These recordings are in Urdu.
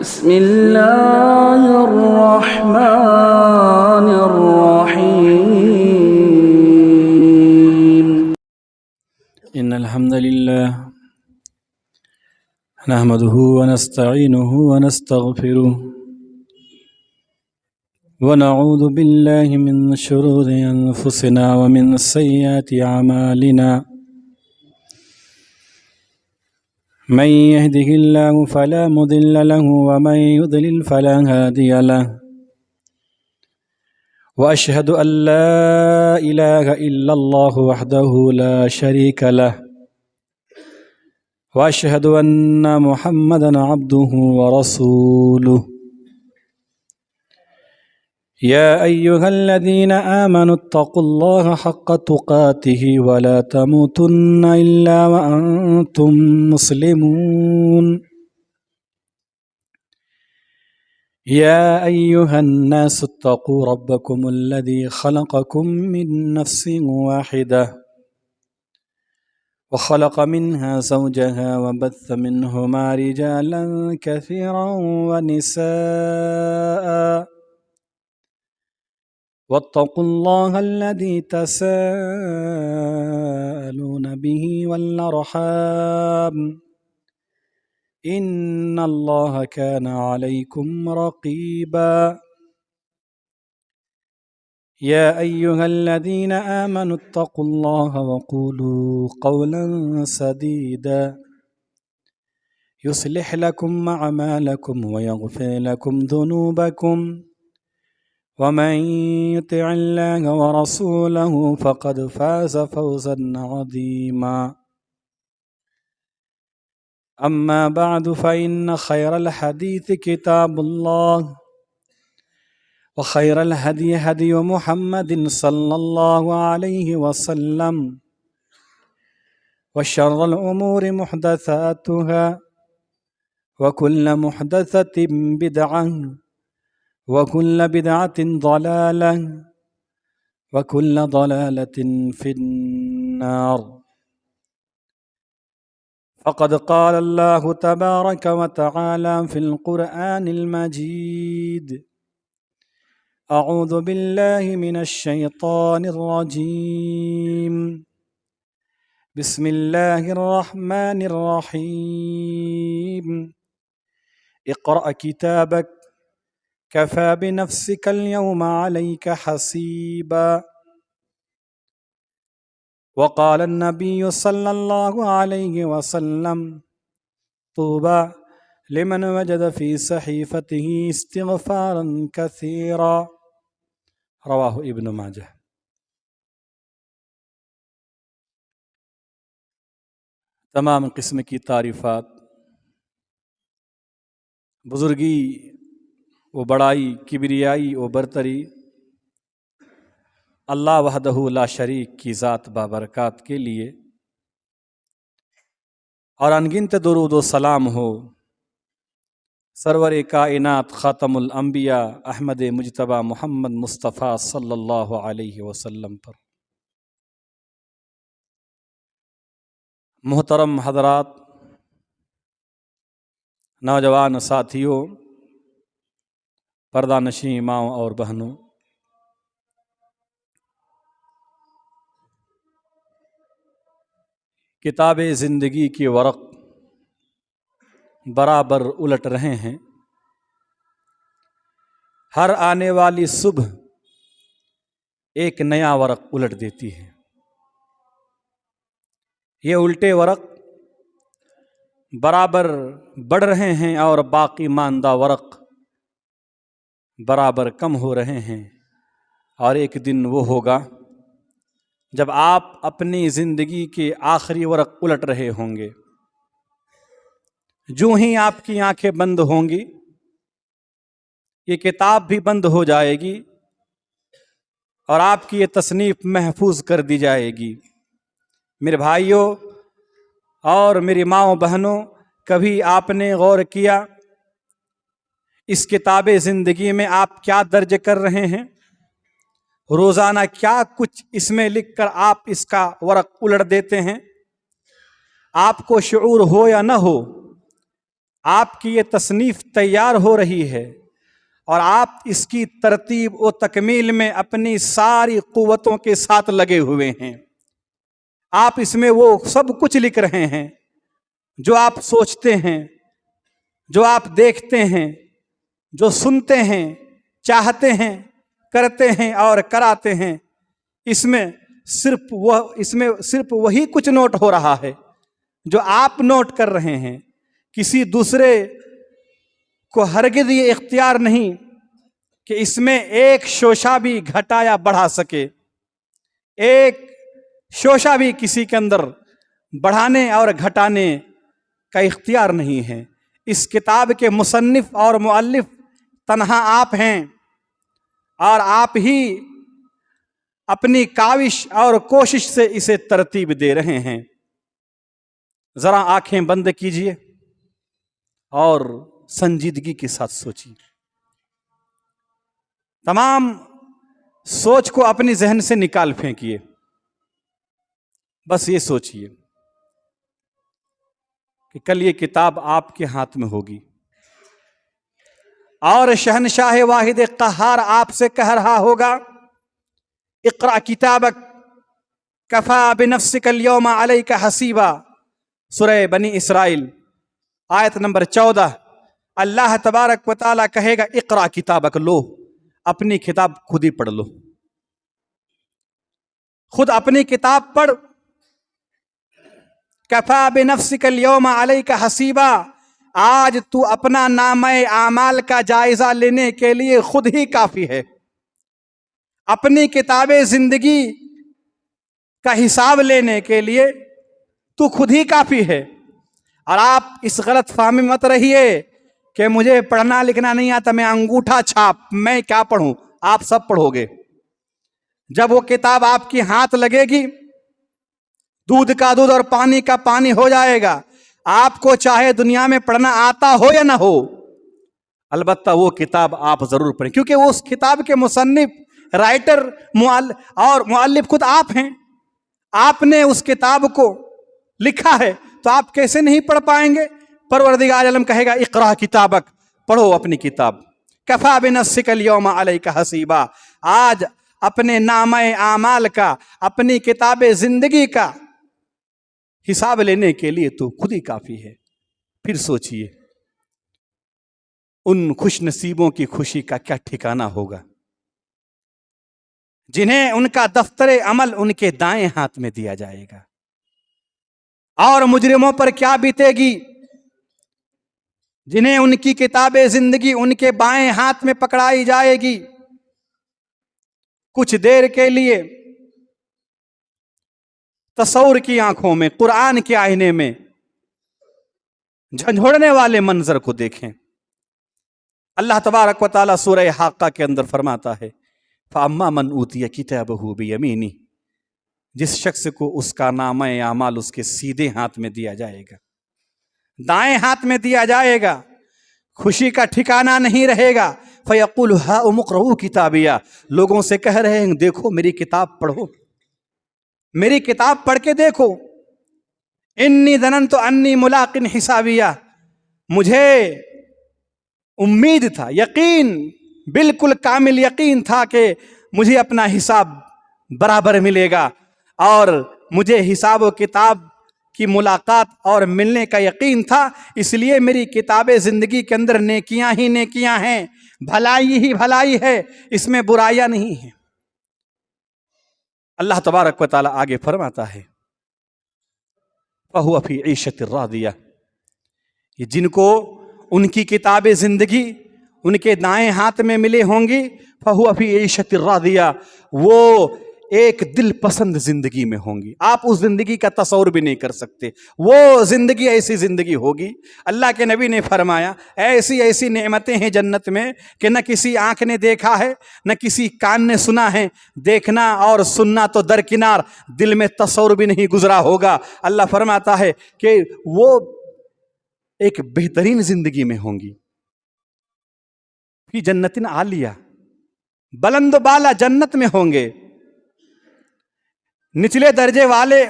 بسم الله الرحمن الرحيم إن الحمد لله نحمده ونستعينه ونستغفره ونعوذ بالله من شرور أنفسنا ومن سيئات أعمالنا من يهده الله فلا مضل له ومن يضلل فلا هادي له وأشهد أن لا إله إلا الله وحده لا شريك له وأشهد أن محمدًا عبده ورسوله يا أيها الذين آمنوا اتقوا الله حق تقاته ولا تموتن إلا وأنتم مسلمون يا أيها الناس اتقوا ربكم الذي خلقكم من نفس واحدة وخلق منها زوجها وبث منهما رجالا كثيرا ونساء واتقوا الله الذي تساءلون به والأرحام إن الله كان عليكم رقيبا يا أيها الذين آمنوا اتقوا الله وقولوا قولا سديدا يصلح لكم أعمالكم ويغفر لكم ذنوبكم ومن يطع الله ورسوله فقد فاز فوزا عظيما أما بعد فإن خير الحديث كتاب الله وخير الهدي هدي محمد صلى الله عليه وسلم وشر الأمور محدثاتها وكل محدثة بدعة وكل بدعة ضلالة وكل ضلالة في النار فقد قال الله تبارك وتعالى في القرآن المجيد أعوذ بالله من الشيطان الرجيم بسم الله الرحمن الرحيم اقرأ كتابك كفى بنفسك اليوم عليك حسيبا وقال النبي صلى الله عليه وسلم طوبى لمن وجد في صحيفته استغفارا كثيرا رواہ ابن ماجہ۔ تمام قسم کی تعریفات، بزرگی و بڑائی، کبریائی و برتری اللہ وحدہ لا شریک کی ذات بابرکات کے لیے، اور انگنت درود و سلام ہو سرور کائنات خاتم الانبیاء احمد مجتبی محمد مصطفیٰ صلی اللہ علیہ وسلم پر۔ محترم حضرات، نوجوان ساتھیوں، پردہ نشین ماؤں اور بہنوں، کتاب زندگی کے ورق برابر الٹ رہے ہیں۔ ہر آنے والی صبح ایک نیا ورق الٹ دیتی ہے۔ یہ الٹے ورق برابر بڑھ رہے ہیں اور باقی ماندہ ورق برابر کم ہو رہے ہیں، اور ایک دن وہ ہوگا جب آپ اپنی زندگی کے آخری ورق الٹ رہے ہوں گے۔ جو ہی آپ کی آنکھیں بند ہوں گی، یہ کتاب بھی بند ہو جائے گی اور آپ کی یہ تصنیف محفوظ کر دی جائے گی۔ میرے بھائیوں اور میری ماؤں بہنوں، کبھی آپ نے غور کیا اس کتاب زندگی میں آپ کیا درج کر رہے ہیں؟ روزانہ کیا کچھ اس میں لکھ کر آپ اس کا ورق الٹ دیتے ہیں؟ آپ کو شعور ہو یا نہ ہو، آپ کی یہ تصنیف تیار ہو رہی ہے اور آپ اس کی ترتیب و تکمیل میں اپنی ساری قوتوں کے ساتھ لگے ہوئے ہیں. آپ اس میں وہ سب کچھ لکھ رہے ہیں جو آپ سوچتے ہیں، جو آپ دیکھتے ہیں، جو سنتے ہیں، چاہتے ہیں، کرتے ہیں اور کراتے ہیں. اس میں صرف وہی کچھ نوٹ ہو رہا ہے جو آپ نوٹ کر رہے ہیں. کسی دوسرے کو ہرگز یہ اختیار نہیں کہ اس میں ایک شوشہ بھی گھٹا یا بڑھا سکے، ایک شوشہ بھی کسی کے اندر بڑھانے اور گھٹانے کا اختیار نہیں ہے. اس کتاب کے مصنف اور مؤلف تنہا آپ ہیں اور آپ ہی اپنی کاوش اور کوشش سے اسے ترتیب دے رہے ہیں. ذرا آنکھیں بند کیجئے اور سنجیدگی کے ساتھ سوچیے. تمام سوچ کو اپنی ذہن سے نکال پھینکیے. بس یہ سوچیے کہ کل یہ کتاب آپ کے ہاتھ میں ہوگی اور شہنشاہ واحد قہار آپ سے کہہ رہا ہوگا اقرأ کتابک کفا بنفسک اليوم علیک حسیبا. سورہ بنی اسرائیل آیت نمبر 14. اللہ تبارک و تعالیٰ کہے گا اقرأ کتابک، لو اپنی کتاب خود ہی پڑھ لو، خود اپنی کتاب پڑھ. کفا بنفسک اليوم علیک حسیبا، آج تو اپنا نامہ اعمال کا جائزہ لینے کے لیے خود ہی کافی ہے. اپنی کتاب زندگی کا حساب لینے کے لیے تو خود ہی کافی ہے. اور آپ اس غلط فہمی مت رہیے کہ مجھے پڑھنا لکھنا نہیں آتا، میں انگوٹھا چھاپ، میں کیا پڑھوں. آپ سب پڑھو گے. جب وہ کتاب آپ کی ہاتھ لگے گی، دودھ کا دودھ اور پانی کا پانی ہو جائے گا. آپ کو چاہے دنیا میں پڑھنا آتا ہو یا نہ ہو، البتہ وہ کتاب آپ ضرور پڑھیں، کیونکہ وہ اس کتاب کے مصنف، رائٹر اور مؤلف خود آپ ہیں. آپ نے اس کتاب کو لکھا ہے تو آپ کیسے نہیں پڑھ پائیں گے. پروردگار عالم کہے گا اقرأ کتابک، پڑھو اپنی کتاب. کفا بنفسک اليوم علیک حسیبا، آج اپنے نامہ اعمال کا، اپنی کتاب زندگی کا حساب لینے کے لیے تو خود ہی کافی ہے. پھر سوچئے ان خوش نصیبوں کی خوشی کا کیا ٹھکانہ ہوگا جنہیں ان کا دفتر عمل ان کے دائیں ہاتھ میں دیا جائے گا. اور مجرموں پر کیا بیتے گی جنہیں ان کی کتاب زندگی ان کے بائیں ہاتھ میں پکڑائی جائے گی. کچھ دیر کے لیے تصور کی آنکھوں میں، قرآن کے آئینے میں جھنجھوڑنے والے منظر کو دیکھیں. اللہ تبارک و تعالیٰ سورہ حاقہ کے اندر فرماتا ہے فَأَمَّا مَنْ أُوتِيَ كِتَابَهُ بِيَمِينِهِ، جس شخص کو اس کا نامہ اعمال اس کے سیدھے ہاتھ میں دیا جائے گا، دائیں ہاتھ میں دیا جائے گا، خوشی کا ٹھکانہ نہیں رہے گا. فَيَقُولُ هَاؤُمُ اقْرَءُوا كِتَابِيَهْ، لوگوں سے کہہ رہے ہیں دیکھو میری کتاب پڑھو، میری کتاب پڑھ کے دیکھو. انی ظننت انی ملاق حسابیہ، مجھے امید تھا، یقین، بالکل کامل یقین تھا کہ مجھے اپنا حساب برابر ملے گا، اور مجھے حساب و کتاب کی ملاقات اور ملنے کا یقین تھا. اس لیے میری کتاب زندگی کے اندر نیکیاں ہی نیکیاں ہیں، بھلائی ہی بھلائی ہے، اس میں برائیاں نہیں ہیں. اللہ تبارک و تعالیٰ آگے فرماتا ہے فَهُوَ فِي عِيشَةٍ رَاضِيَةٍ، یہ جن کو ان کی کتاب زندگی ان کے دائیں ہاتھ میں ملے ہوں گی، فَهُوَ فِي عِيشَةٍ رَاضِيَةٍ، وہ ایک دل پسند زندگی میں ہوں گی. آپ اس زندگی کا تصور بھی نہیں کر سکتے. وہ زندگی ایسی زندگی ہوگی، اللہ کے نبی نے فرمایا ایسی ایسی نعمتیں ہیں جنت میں کہ نہ کسی آنکھ نے دیکھا ہے، نہ کسی کان نے سنا ہے. دیکھنا اور سننا تو درکنار، دل میں تصور بھی نہیں گزرا ہوگا. اللہ فرماتا ہے کہ وہ ایک بہترین زندگی میں ہوں گی. فی جنت عالیہ، بلند و بالا جنت میں ہوں گے. نچلے درجے والے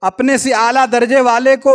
اپنے سے اعلیٰ درجے والے کو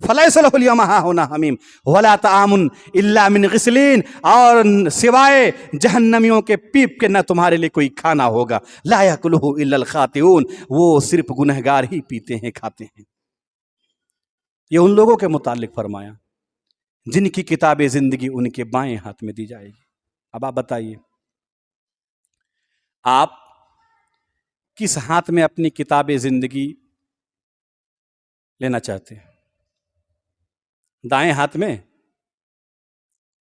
فلیس لہ الیوم ہاہنا حمیم ولا طعام الا من غسلین، اور سوائے جہنمیوں کے پیپ کے نہ تمہارے لیے کوئی کھانا ہوگا، لا یاکلہ الا الخاطئون، وہ صرف گنہگار ہی پیتے ہیں کھاتے ہیں۔ یہ ان لوگوں کے متعلق فرمایا جن کی کتاب زندگی ان کے بائیں ہاتھ میں دی جائے گی۔ اب آپ بتائیے، آپ کس ہاتھ میں اپنی کتاب زندگی لینا چاہتے ہیں؟ دائیں ہاتھ میں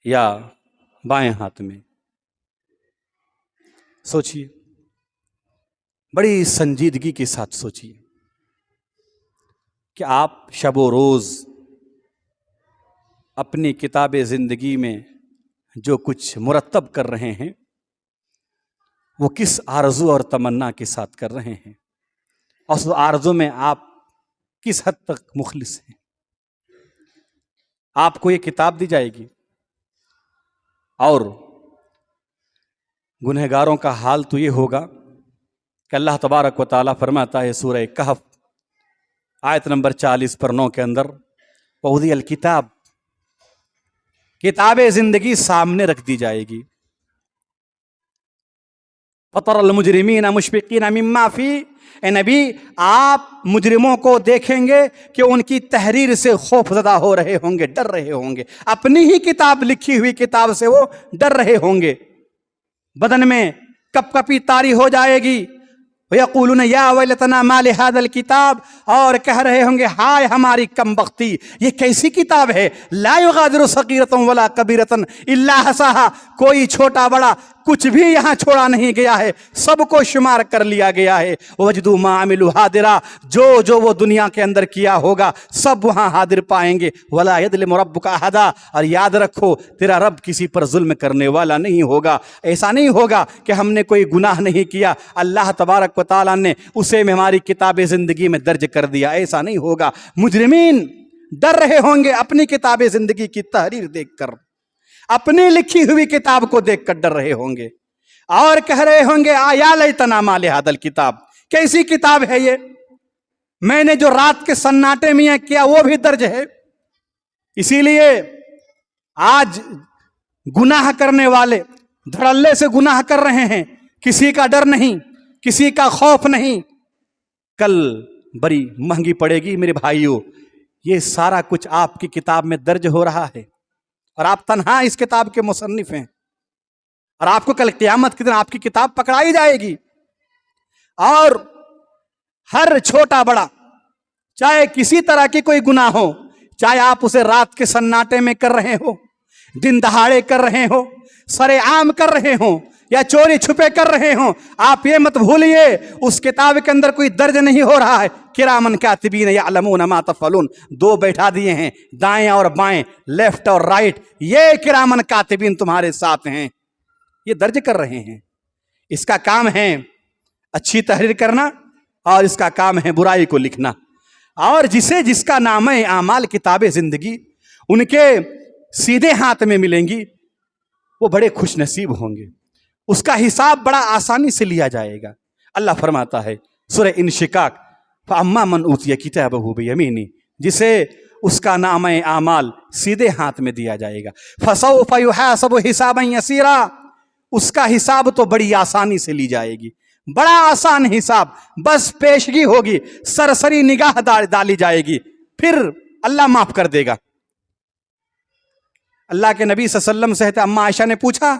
یا بائیں ہاتھ میں؟ سوچیے، بڑی سنجیدگی کے ساتھ سوچیے کہ آپ شب و روز اپنی کتاب زندگی میں جو کچھ مرتب کر رہے ہیں وہ کس آرزو اور تمنا کے ساتھ کر رہے ہیں، اور اس آرزو میں آپ کس حد تک مخلص ہیں۔ آپ کو یہ کتاب دی جائے گی اور گنہگاروں کا حال تو یہ ہوگا کہ اللہ تبارک و تعالیٰ فرماتا ہے سورہ کہف آیت نمبر 40/9 کے اندر، وَوُضِعَ الْکِتاب، کتاب زندگی سامنے رکھ دی جائے گی، فَتَرَى الْمُجْرِمِينَ مُشْفِقِينَ مِمَّا فِيهِ، اے نبی آپ مجرموں کو دیکھیں گے کہ ان کی تحریر سے خوف زدہ ہو رہے ہوں گے، ڈر رہے ہوں گے، اپنی ہی کتاب لکھی ہوئی کتاب سے وہ ڈر رہے ہوں گے، بدن میں کپ کپی طاری ہو جائے گی، وَيَقُولُونَ يَا وَيْلَتَنَا مَا لِهَذَا الْكِتَابِ، اور کہہ رہے ہوں گے ہائے ہماری کم بختی، یہ کیسی کتاب ہے، لَا يُغَادِرُ صَغِيرَةً وَلَا كَبِيرَةً إِلَّا أَحْصَاهَا، کوئی چھوٹا بڑا کچھ بھی یہاں چھوڑا نہیں گیا ہے، سب کو شمار کر لیا گیا ہے، وَوَجْدُوا مَا عَمِلُوا حَاضِرًا، جو وہ دنیا کے اندر کیا ہوگا سب وہاں حاضر پائیں گے، وَلَا يَظْلِمُ رَبُّكَ أَحَدًا، اور یاد رکھو تیرا رب کسی پر ظلم کرنے والا نہیں ہوگا۔ ایسا نہیں ہوگا کہ ہم نے کوئی گناہ نہیں کیا اللہ تبارک و تعالیٰ نے اسے ہماری کتاب زندگی میں درج کر دیا، ایسا نہیں ہوگا۔ مجرمین ڈر رہے ہوں گے اپنی کتاب زندگی کی تحریر دیکھ کر، اپنی لکھی ہوئی کتاب کو دیکھ کر ڈر رہے ہوں گے، اور کہہ رہے ہوں گے یا لیتنا ما لہذا الکتاب، کیسی کتاب ہے یہ، میں نے جو رات کے سناٹے میں کیا وہ بھی درج ہے۔ اسی لیے آج گناہ کرنے والے دھڑلے سے گناہ کر رہے ہیں، کسی کا ڈر نہیں، کسی کا خوف نہیں، کل بڑی مہنگی پڑے گی میرے بھائیوں۔ یہ سارا کچھ آپ کی کتاب میں درج ہو رہا ہے، اور آپ تنہا اس کتاب کے مصنف ہیں، اور آپ کو کل قیامت کے دن آپ کی کتاب پکڑائی جائے گی، اور ہر چھوٹا بڑا چاہے کسی طرح کی کوئی گناہ ہو، چاہے آپ اسے رات کے سناٹے میں کر رہے ہو، دن دہاڑے کر رہے ہو، سرے عام کر رہے ہوں، یا چوری چھپے کر رہے ہوں، آپ یہ مت بھولیے اس کتاب کے اندر کوئی درج نہیں ہو رہا ہے۔ کرامن کاتبین یعلمون ما تفعلون، دو بیٹھا دیے ہیں، دائیں اور بائیں، لیفٹ اور رائٹ، یہ کرامن کاتبین تمہارے ساتھ ہیں، یہ درج کر رہے ہیں۔ اس کا کام ہے اچھی تحریر کرنا، اور اس کا کام ہے برائی کو لکھنا، اور جس کا نام اعمال کتاب زندگی ان کے سیدھے ہاتھ میں ملیں گی وہ بڑے خوش نصیب ہوں گے، اس کا حساب بڑا آسانی سے لیا جائے گا۔ اللہ فرماتا ہے سورہ انشقاق، فَأَمَّا مَنْ أُوتِيَ كِتَابَهُ بِيَمِينِهِ، جسے اس کا نام اعمال سیدھے ہاتھ میں دیا جائے گا، فَسَوْفَ يُحَاسَبُ حِسَابًا يَسِيرًا، اس کا حساب تو بڑی آسانی سے لی جائے گی، بڑا آسان حساب، بس پیشگی ہوگی، سرسری نگاہ ڈالی جائے گی، پھر اللہ معاف کر دے گا۔ اللہ کے نبی صلی اللہ علیہ وسلم سے اما عائشہ نے پوچھا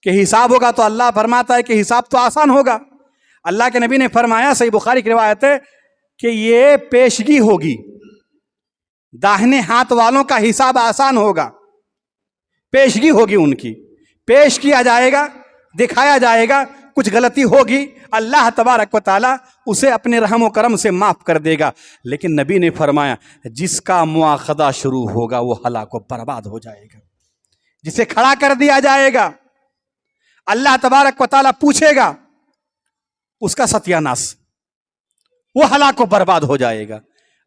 کہ حساب ہوگا، تو اللہ فرماتا ہے کہ حساب تو آسان ہوگا۔ اللہ کے نبی نے فرمایا، صحیح بخاری کی روایت ہے، کہ یہ پیشگی ہوگی، داہنے ہاتھ والوں کا حساب آسان ہوگا، پیشگی ہوگی، ان کی پیش کیا جائے گا، دکھایا جائے گا، کچھ غلطی ہوگی اللہ تبارک و تعالیٰ اسے اپنے رحم و کرم سے معاف کر دے گا۔ لیکن نبی نے فرمایا جس کا مواخذہ شروع ہوگا وہ ہلاک و برباد ہو جائے گا، جسے کھڑا کر دیا جائے گا، اللہ تبارک و تعالیٰ پوچھے گا، اس کا ستیہ ناس، وہ ہلاک و برباد ہو جائے گا۔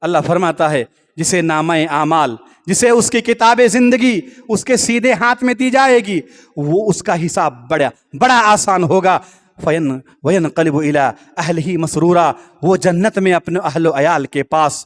اللہ فرماتا ہے جسے نامہ اعمال، جسے اس کی کتاب زندگی اس کے سیدھے ہاتھ میں دی جائے گی، وہ اس کا حساب بڑا آسان ہوگا۔ وَيَنْقَلِبُ إِلَىٰ أَهْلِهِ مَسْرُورًا، وہ جنت میں اپنے اہل و عیال کے پاس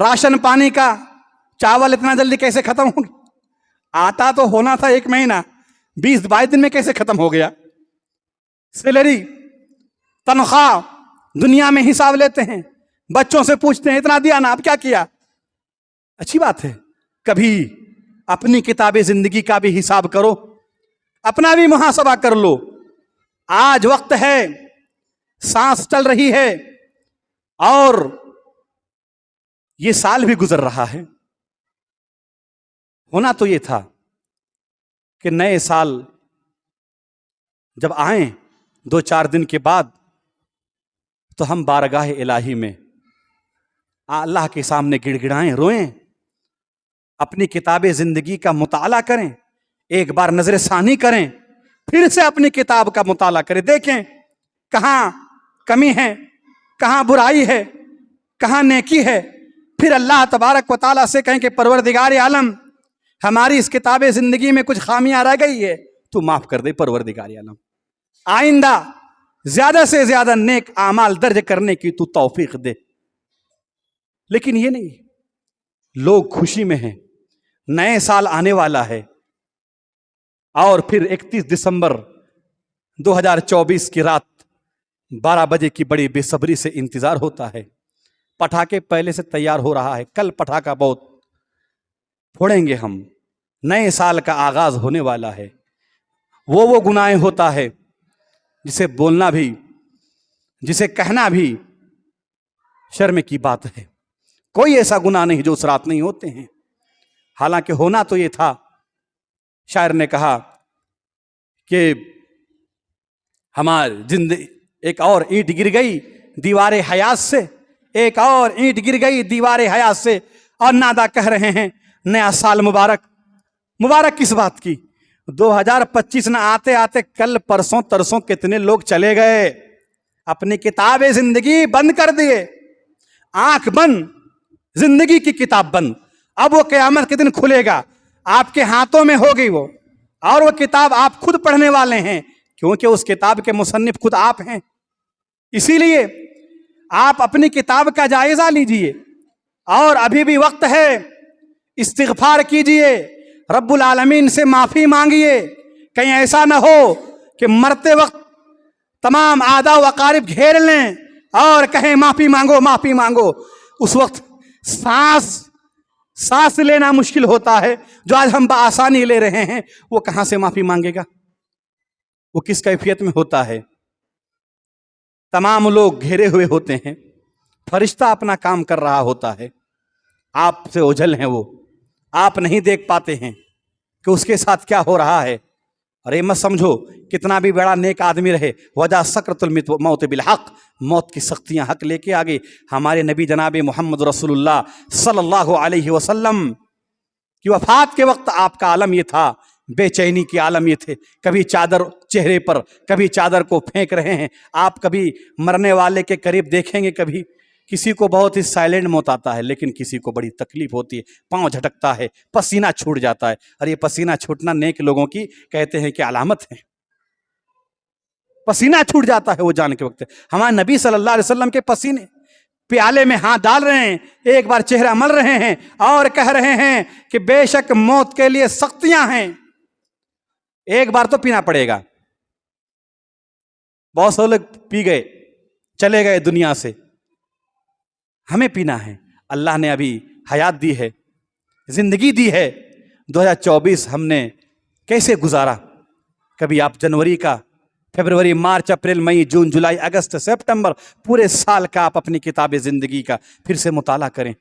راشن پانی کا چاول اتنا جلدی کیسے ختم ہو گیا؟ آٹا تو ہونا تھا 1 مہینہ، 20-22 دن میں کیسے ختم ہو گیا؟ سیلری، تنخواہ دنیا میں حساب لیتے ہیں، بچوں سے پوچھتے ہیں اتنا دیا نا، اب کیا کیا؟ اچھی بات ہے، کبھی اپنی کتاب زندگی کا بھی حساب کرو، اپنا بھی محاسبہ کر لو۔ آج وقت ہے، سانس چل رہی ہے، اور یہ سال بھی گزر رہا ہے۔ ہونا تو یہ تھا کہ نئے سال جب آئیں 2-4 دن کے بعد تو ہم بارگاہ الہی میں اللہ کے سامنے گڑ گڑائیں، روئیں، اپنی کتاب زندگی کا مطالعہ کریں، ایک بار نظر ثانی کریں، پھر سے اپنی کتاب کا مطالعہ کریں، دیکھیں کہاں کمی ہے، کہاں برائی ہے، کہاں نیکی ہے، پھر اللہ تبارک و تعالیٰ سے کہیں کہ پروردگار عالم ہماری اس کتاب زندگی میں کچھ خامیاں رہ گئی ہے، تو معاف کر دے پروردگار عالم، آئندہ زیادہ سے زیادہ نیک اعمال درج کرنے کی تو توفیق دے۔ لیکن یہ نہیں، لوگ خوشی میں ہیں، نئے سال آنے والا ہے، اور پھر 31 دسمبر 2024 کی رات 12 بجے کی بڑی بے صبری سے انتظار ہوتا ہے۔ پٹاخے پہلے سے تیار ہو رہا ہے، کل پٹاخہ بہت پھوڑیں گے ہم، نئے سال کا آغاز ہونے والا ہے۔ وہ گناہ ہوتا ہے جسے بولنا بھی، جسے کہنا بھی شرم کی بات ہے۔ کوئی ایسا گناہ نہیں جو اس رات نہیں ہوتے ہیں، حالانکہ ہونا تو یہ تھا۔ شاعر نے کہا کہ ہماری زندگی ایک اور اینٹ گر گئی دیوار حیات سے، ایک اور اینٹ گر گئی دیوار حیات سے، اور نادا کہہ رہے ہیں نیا سال مبارک۔ مبارک کس بات کی؟ 2025 نہ آتے آتے کل پرسوں ترسوں کتنے لوگ چلے گئے، اپنی کتاب زندگی بند کر دیے، آنکھ بند، زندگی کی کتاب بند۔ اب وہ قیامت کے دن کھلے گا، آپ کے ہاتھوں میں ہوگی وہ، اور وہ کتاب آپ خود پڑھنے والے ہیں، کیونکہ اس کتاب کے مصنف خود آپ ہیں۔ اسی لیے آپ اپنی کتاب کا جائزہ لیجئے، اور ابھی بھی وقت ہے، استغفار کیجئے، رب العالمین سے معافی مانگیے۔ کہیں ایسا نہ ہو کہ مرتے وقت تمام اعداء و اقارب گھیر لیں اور کہیں معافی مانگو معافی مانگو۔ اس وقت سانس لینا مشکل ہوتا ہے، جو آج ہم بآسانی لے رہے ہیں، وہ کہاں سے معافی مانگے گا؟ وہ کس کیفیت میں ہوتا ہے؟ تمام لوگ گھیرے ہوئے ہوتے ہیں، فرشتہ اپنا کام کر رہا ہوتا ہے، آپ سے اوجھل ہیں وہ، آپ نہیں دیکھ پاتے ہیں کہ اس کے ساتھ کیا ہو رہا ہے۔ اور یہ مت سمجھو کتنا بھی بڑا نیک آدمی رہے، وجہ سکرۃ الموت بالحق، موت کی سختیاں حق لے کے آگے۔ ہمارے نبی جناب محمد رسول اللہ صلی اللہ علیہ وسلم کی وفات کے وقت آپ کا عالم یہ تھا، بے چینی کے عالم یہ تھے، کبھی چادر چہرے پر، کبھی چادر کو پھینک رہے ہیں۔ آپ کبھی مرنے والے کے قریب دیکھیں گے، کبھی کسی کو بہت ہی سائلنٹ موت آتا ہے، لیکن کسی کو بڑی تکلیف ہوتی ہے، پاؤں جھٹکتا ہے، پسینہ چھوٹ جاتا ہے، اور یہ پسینہ چھوٹنا نیک لوگوں کی کہتے ہیں کہ علامت ہے۔ پسینہ چھوٹ جاتا ہے وہ جان کے وقت۔ ہمارے نبی صلی اللہ علیہ وسلم کے پسینے پیالے میں ہاتھ ڈال رہے ہیں، ایک بار چہرہ مل رہے ہیں، اور کہہ رہے ہیں کہ بے شک موت کے لیے سختیاں ہیں، ایک بار تو پینا پڑے گا۔ بہت سے لوگ پی گئے، چلے گئے دنیا سے، ہمیں پینا ہے۔ اللہ نے ابھی حیات دی ہے، زندگی دی ہے۔ 2024 ہم نے کیسے گزارا؟ کبھی آپ جنوری کا، فروری، مارچ، اپریل، مئی، جون، جولائی، اگست، سپٹمبر، پورے سال کا آپ اپنی کتاب زندگی کا پھر سے مطالعہ کریں،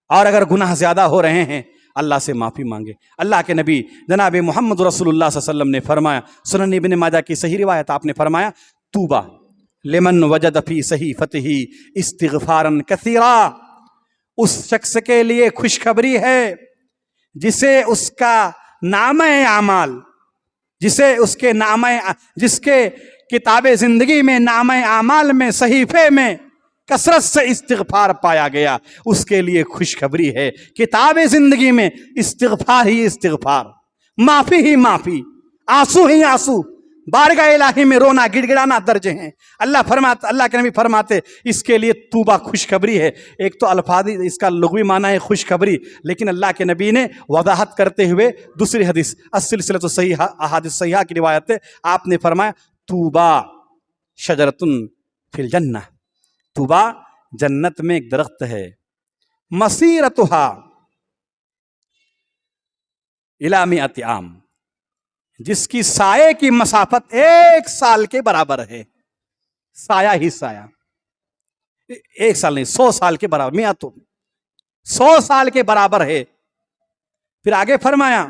اور اگر گناہ زیادہ ہو رہے ہیں اللہ سے معافی مانگے۔ اللہ کے نبی جناب محمد رسول اللہ صلی اللہ علیہ وسلم نے فرمایا، سنن ابن ماجہ کی صحیح روایت، آپ نے فرمایا توبہ لمن وجد فی صحیفتہ استغفارا کثیرا، اس شخص کے لیے خوشخبری ہے جسے اس کا نامہ اعمال، جس کے کتاب زندگی میں نامہ اعمال میں صحیفے میں کثرت سے استغفار پایا گیا، اس کے لیے خوشخبری ہے۔ کتاب زندگی میں استغفار ہی استغفار، معافی ہی معافی، آنسو ہی آنسو، بارگاہ الہی میں رونا گڑ گڑانا درج ہیں۔ اللہ کے نبی فرماتے اس کے لیے توبہ خوشخبری ہے۔ ایک تو الفاظ اس کا لغوی معنی ہے خوشخبری، لیکن اللہ کے نبی نے وضاحت کرتے ہوئے دوسری حدیث السلسلۃ الصحیحہ احادیث صحیحہ کی روایت ہے، آپ نے فرمایا توبہ شجرتن فی الجنہ، توبہ جنت میں ایک درخت ہے، مسیرتھا الی مئۃ عام، جس کی سائے کی مسافت 1 سال کے برابر ہے۔ سایہ ہی سایہ، 1 سال نہیں، 100 سال کے برابر، میاں تو 100 سال کے برابر ہے۔ پھر آگے فرمایا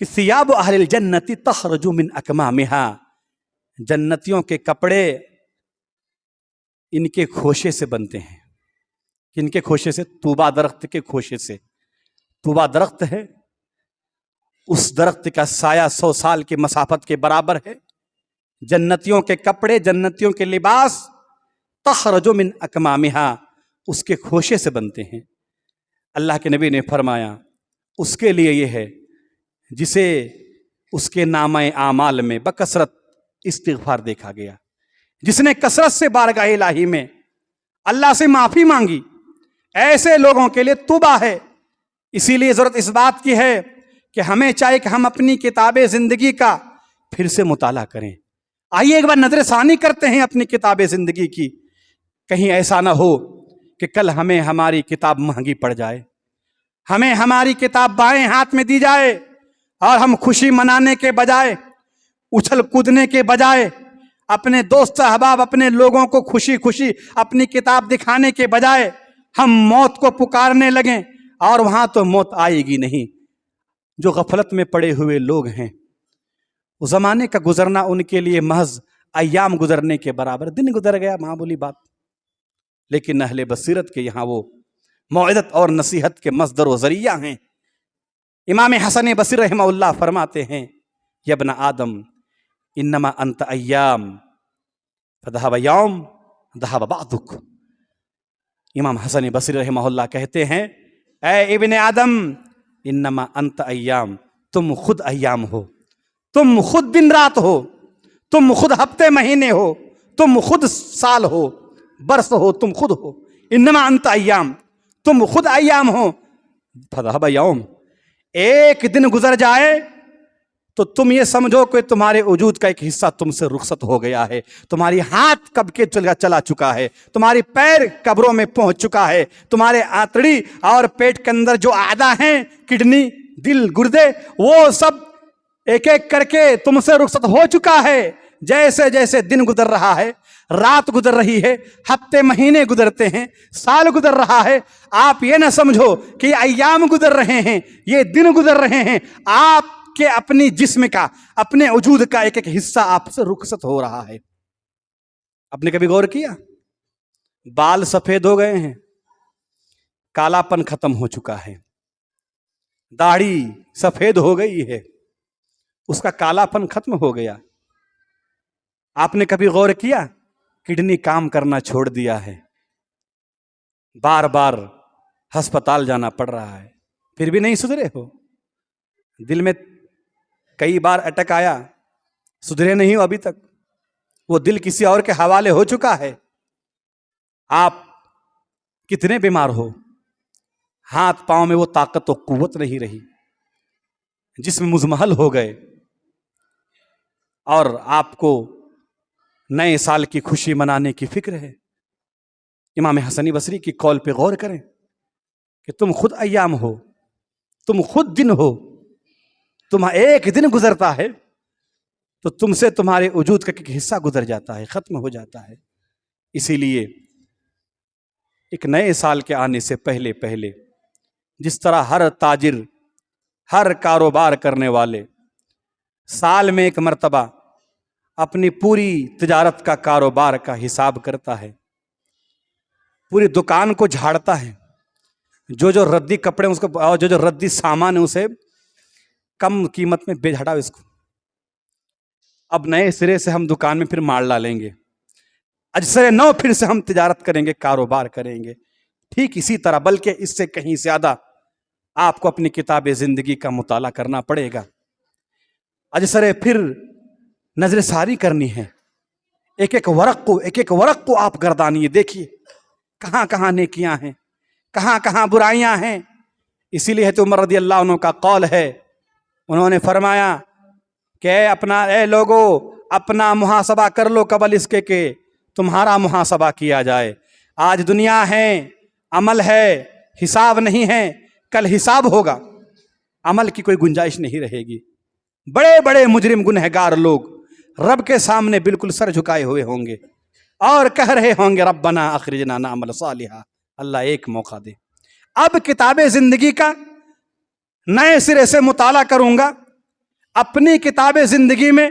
کہ ثیاب اہل الجنت تخرج من اکمامہا، جنتیوں کے کپڑے ان کے خوشے سے بنتے ہیں۔ کن کے خوشے سے؟ طوبہ درخت کے خوشے سے۔ طوبہ درخت ہے، اس درخت کا سایہ 100 سال کی مسافت کے برابر ہے۔ جنتیوں کے کپڑے، جنتیوں کے لباس تخرج من اکمامہا، اس کے خوشے سے بنتے ہیں۔ اللہ کے نبی نے فرمایا اس کے لیے یہ ہے جسے اس کے نامہ اعمال میں بکثرت استغفار دیکھا گیا، جس نے کثرت سے بارگاہ الہی میں اللہ سے معافی مانگی، ایسے لوگوں کے لیے توبہ ہے۔ اسی لیے ضرورت اس بات کی ہے کہ ہمیں چاہیے کہ ہم اپنی کتاب زندگی کا پھر سے مطالعہ کریں۔ آئیے ایک بار نظر ثانی کرتے ہیں اپنی کتاب زندگی کی، کہیں ایسا نہ ہو کہ کل ہمیں ہماری کتاب مہنگی پڑ جائے، ہمیں ہماری کتاب بائیں ہاتھ میں دی جائے اور ہم خوشی منانے کے بجائے، اچھل کودنے کے بجائے، اپنے دوست احباب اپنے لوگوں کو خوشی خوشی اپنی کتاب دکھانے کے بجائے ہم موت کو پکارنے لگیں، اور وہاں تو موت آئے گی نہیں۔ جو غفلت میں پڑے ہوئے لوگ ہیں، اس زمانے کا گزرنا ان کے لیے محض ایام گزرنے کے برابر، دن گزر گیا، معمولی بات۔ لیکن اہل بصیرت کے یہاں وہ موعظت اور نصیحت کے مصدر و ذریعہ ہیں۔ امام حسن بصری رحمہ اللہ فرماتے ہیں یا ابن آدم انما انت ایام فذهب یوم ذهب بعضک۔ امام حسن بصری رحمہ اللہ کہتے ہیں اے ابن آدم انما انت ایام، تم خود ایام ہو، تم خود دن رات ہو، تم خود ہفتے مہینے ہو، تم خود سال ہو، برس ہو، تم خود ہو۔ انما انت ایام، تم خود ایام ہو۔ فذهب یوم، ایک دن گزر جائے تو تم یہ سمجھو کہ تمہارے وجود کا ایک حصہ تم سے رخصت ہو گیا ہے، تمہاری ہاتھ کب کے چلا چکا ہے، تمہاری پیر قبروں میں پہنچ چکا ہے، تمہارے آنتڑی اور پیٹ کے اندر جو اعضاء ہیں، کڈنی، دل، گردے، وہ سب ایک ایک کر کے تم سے رخصت ہو چکا ہے۔ جیسے جیسے دن گزر رہا ہے، رات گزر رہی ہے، ہفتے مہینے گزرتے ہیں، سال گزر رہا ہے، آپ یہ نہ سمجھو کہ یہ ایام گزر رہے ہیں، یہ دن گزر رہے ہیں، آپ کہ اپنی جسم کا، اپنے وجود کا ایک ایک حصہ آپ سے رخصت ہو رہا ہے۔ آپ نے کبھی غور کیا؟ بال سفید ہو گئے ہیں، کالا پن ختم ہو چکا ہے، داڑھی سفید ہو گئی ہے، اس کا کالا پن ختم ہو گیا۔ آپ نے کبھی غور کیا؟ کڈنی کام کرنا چھوڑ دیا ہے، بار بار ہسپتال جانا پڑ رہا ہے، پھر بھی نہیں سدھرے ہو۔ دل میں کئی بار اٹک آیا، سدھرے نہیں ہو ابھی تک، وہ دل کسی اور کے حوالے ہو چکا ہے۔ آپ کتنے بیمار ہو، ہاتھ پاؤں میں وہ طاقت و قوت نہیں رہی، جسم مزمحل ہو گئے، اور آپ کو نئے سال کی خوشی منانے کی فکر ہے۔ امام حسن بصری کی قول پہ غور کریں کہ تم خود ایام ہو، تم خود دن ہو، تم ایک دن گزرتا ہے تو تم سے تمہارے وجود کا ایک حصہ گزر جاتا ہے، ختم ہو جاتا ہے۔ اسی لیے ایک نئے سال کے آنے سے پہلے پہلے جس طرح ہر تاجر، ہر کاروبار کرنے والے سال میں ایک مرتبہ اپنی پوری تجارت کا، کاروبار کا حساب کرتا ہے، پوری دکان کو جھاڑتا ہے، جو ردی کپڑے اس کو، اور جو ردی سامان ہے اسے کم قیمت میں بیچ ہٹاؤ اس کو، اب نئے سرے سے ہم دکان میں پھر مال ڈالیں گے، اجسرے نو پھر سے ہم تجارت کریں گے، کاروبار کریں گے۔ ٹھیک اسی طرح، بلکہ اس سے کہیں زیادہ آپ کو اپنی کتاب زندگی کا مطالعہ کرنا پڑے گا۔ اجسرے پھر نظر ثانی کرنی ہے، ایک ایک ورق کو آپ گردانیے، دیکھیے کہاں کہاں نیکیاں ہیں، کہاں کہاں برائیاں ہیں۔ اسی لیے تو عمر رضی اللہ عنہ کا قول ہے، انہوں نے فرمایا کہ اے لوگو اپنا محاسبہ کر لو قبل اس کے کہ تمہارا محاسبہ کیا جائے۔ آج دنیا ہے، عمل ہے، حساب نہیں ہے، کل حساب ہوگا، عمل کی کوئی گنجائش نہیں رہے گی۔ بڑے بڑے مجرم گنہگار لوگ رب کے سامنے بالکل سر جھکائے ہوئے ہوں گے اور کہہ رہے ہوں گے ربنا اخرجنا نعمل صالحا، اللہ ایک موقع دے۔ اب کتاب زندگی کا نئے سرے سے مطالعہ کروں گا، اپنی کتاب زندگی میں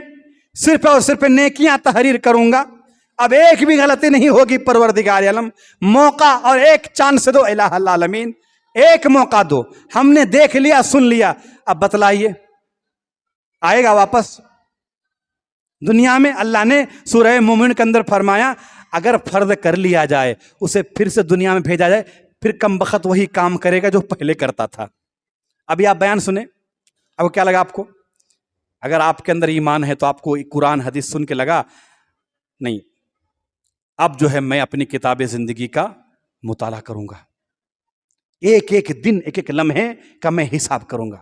صرف اور صرف نیکیاں تحریر کروں گا، اب ایک بھی غلطی نہیں ہوگی۔ پروردگار عالم موقع اور ایک چانس دو، الہ العالمین ایک موقع دو، ہم نے دیکھ لیا سن لیا، اب بتلائیے آئے گا واپس دنیا میں؟ اللہ نے سورہ مومن کے اندر فرمایا اگر فرض کر لیا جائے اسے پھر سے دنیا میں بھیجا جائے، پھر کم بخت وہی کام کرے گا جو پہلے کرتا تھا۔ ابھی آپ بیان سنیں، اب کیا لگا آپ کو؟ اگر آپ کے اندر ایمان ہے تو آپ کو قرآن حدیث سن کے لگا نہیں، اب جو ہے میں اپنی کتاب زندگی کا مطالعہ کروں گا، ایک ایک دن ایک ایک لمحے کا میں حساب کروں گا،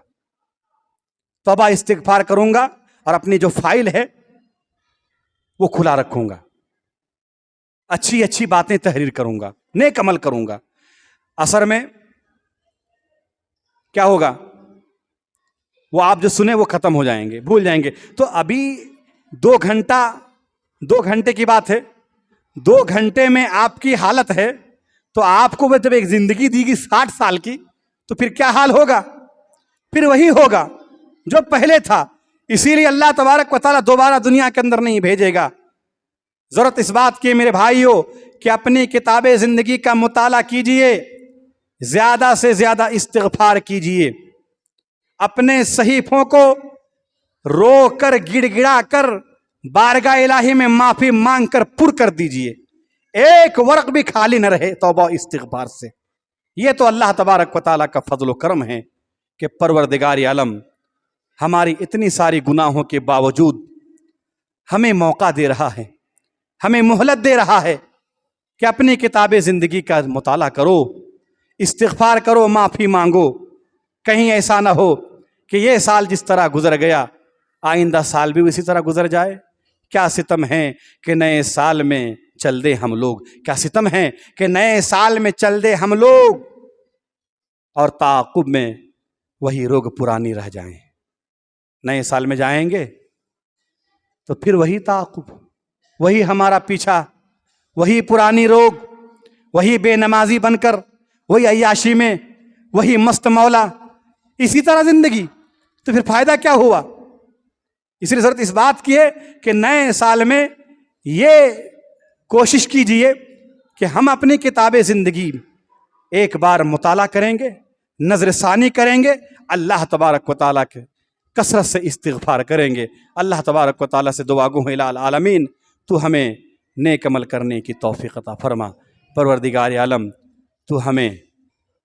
توبہ استغفار کروں گا، اور اپنی جو فائل ہے وہ کھلا رکھوں گا، اچھی اچھی باتیں تحریر کروں گا، نیک عمل کروں گا۔ اثر میں کیا ہوگا؟ وہ آپ جو سنے وہ ختم ہو جائیں گے، بھول جائیں گے۔ تو ابھی 2 گھنٹے کی بات ہے، 2 گھنٹے میں آپ کی حالت ہے، تو آپ کو جب ایک زندگی دی گی 60 سال کی، تو پھر کیا حال ہوگا؟ پھر وہی ہوگا جو پہلے تھا۔ اسی لیے اللہ تبارک و تعالیٰ دوبارہ دنیا کے اندر نہیں بھیجے گا۔ ضرورت اس بات کی میرے بھائیوں کہ اپنی کتاب زندگی کا مطالعہ کیجئے، زیادہ سے زیادہ استغفار کیجئے، اپنے صحیفوں کو رو کر گڑ گڑا کر بارگاہ الہی میں معافی مانگ کر پر کر دیجئے، ایک ورق بھی خالی نہ رہے توبہ استغفار سے۔ یہ تو اللہ تبارک و تعالیٰ کا فضل و کرم ہے کہ پروردگار عالم ہماری اتنی ساری گناہوں کے باوجود ہمیں موقع دے رہا ہے، ہمیں مہلت دے رہا ہے کہ اپنی کتاب زندگی کا مطالعہ کرو، استغفار کرو، معافی مانگو۔ کہیں ایسا نہ ہو کہ یہ سال جس طرح گزر گیا آئندہ سال بھی اسی طرح گزر جائے۔ کیا ستم ہے کہ نئے سال میں چل دے ہم لوگ، کیا ستم ہے کہ نئے سال میں چل دے ہم لوگ اور تعاقب میں وہی روگ پرانی رہ جائیں۔ نئے سال میں جائیں گے تو پھر وہی تعاقب، وہی ہمارا پیچھا، وہی پرانی روگ، وہی بے نمازی بن کر، وہی عیاشی میں، وہی مست مولا، اسی طرح زندگی، تو پھر فائدہ کیا ہوا؟ اس لیے ضرورت اس بات کی ہے کہ نئے سال میں یہ کوشش کیجئے کہ ہم اپنی کتاب زندگی ایک بار مطالعہ کریں گے، نظر ثانی کریں گے، اللہ تبارک و تعالیٰ کے کثرت سے استغفار کریں گے۔ اللہ تبارک و تعالیٰ سے دعا گو الہ العالمین تو ہمیں نیک عمل کرنے کی توفیق عطا فرما۔ پروردگار عالم تو ہمیں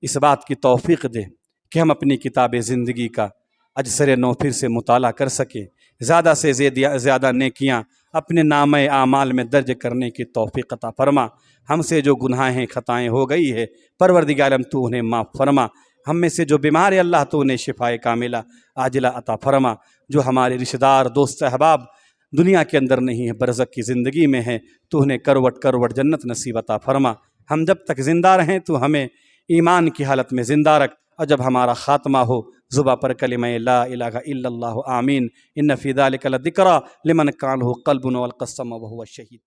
اس بات کی توفیق دے کہ ہم اپنی کتاب زندگی کا اجسر نو پھر سے مطالعہ کر سکیں، زیادہ سے زیادہ نیکیاں اپنے نامہ اعمال میں درج کرنے کی توفیق عطا فرما۔ ہم سے جو گناہیں خطائیں ہو گئی ہے پروردگار عالم تو انہیں معاف فرما۔ ہم میں سے جو بیمار ہے اللہ تو انہیں شفائے کاملہ عاجلہ عطا فرما۔ جو ہمارے رشتہ دار دوست احباب دنیا کے اندر نہیں ہے، برزخ کی زندگی میں ہے، تو انہیں کروٹ کروٹ جنت نصیب عطا فرما۔ ہم جب تک زندہ رہیں تو ہمیں ایمان کی حالت میں زندہ رکھ، اور جب ہمارا خاتمہ ہو زباں پر کلمہ لا الہ الا اللہ آمین۔ ان فی ذلک لذکری لمن کان لہ قلب والقسم وهو الشہید۔